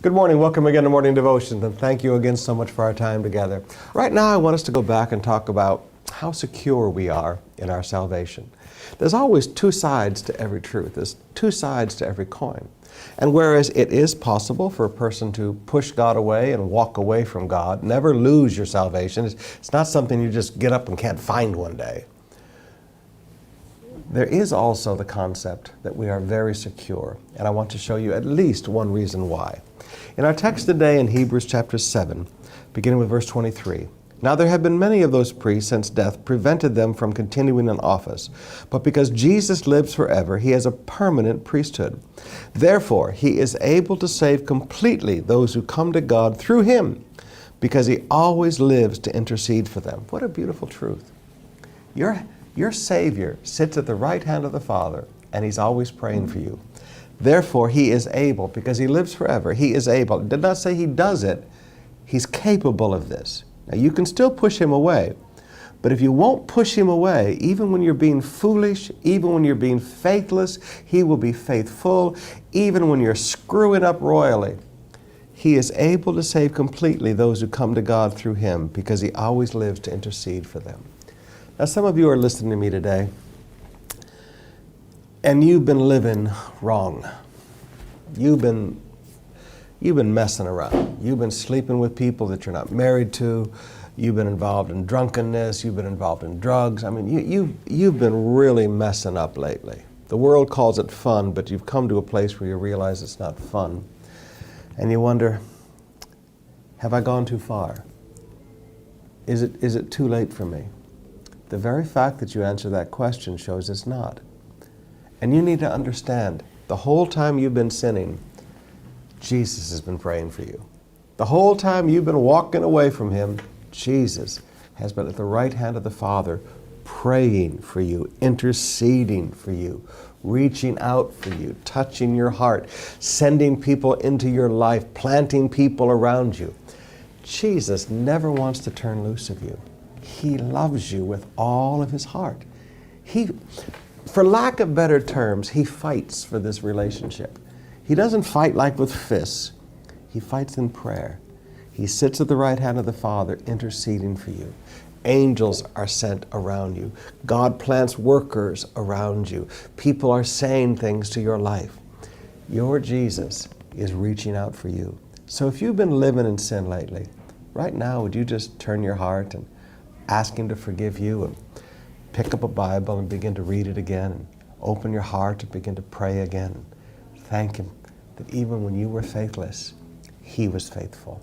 Good morning. Welcome again to Morning Devotions, and thank you again so much for our time together. Right now, I want us to go back and talk about how secure we are in our salvation. There's always two sides to every truth. There's two sides to every coin. And whereas it is possible for a person to push God away and walk away from God, never lose your salvation, it's not something you just get up and can't find one day. There is also the concept that we are very secure, and I want to show you at least one reason why. In our text today in Hebrews chapter 7, beginning with verse 23, "Now there have been many of those priests since death prevented them from continuing in office, but because Jesus lives forever, he has a permanent priesthood. Therefore, he is able to save completely those who come to God through him, because he always lives to intercede for them." What a beautiful truth. Your Savior sits at the right hand of the Father, and he's always praying for you. Therefore, he is able, because he lives forever, he is able. It did not say he does it. He's capable of this. Now, you can still push him away, but if you won't push him away, even when you're being foolish, even when you're being faithless, he will be faithful. Even when you're screwing up royally, he is able to save completely those who come to God through him, because he always lives to intercede for them. Now, some of you are listening to me today, and you've been living wrong. You've been messing around. You've been sleeping with people that you're not married to. You've been involved in drunkenness. You've been involved in drugs. I mean, you've been really messing up lately. The world calls it fun, but you've come to a place where you realize it's not fun. And you wonder, have I gone too far? Is it too late for me? The very fact that you answer that question shows it's not. And you need to understand, the whole time you've been sinning, Jesus has been praying for you. The whole time you've been walking away from him, Jesus has been at the right hand of the Father, praying for you, interceding for you, reaching out for you, touching your heart, sending people into your life, planting people around you. Jesus never wants to turn loose of you. He loves you with all of his heart. For lack of better terms, he fights for this relationship. He doesn't fight like with fists. He fights in prayer. He sits at the right hand of the Father interceding for you. Angels are sent around you. God plants workers around you. People are saying things to your life. Your Jesus is reaching out for you. So if you've been living in sin lately, right now, would you just turn your heart and ask him to forgive you, and pick up a Bible and begin to read it again, and open your heart and begin to pray again. Thank him that even when you were faithless, he was faithful.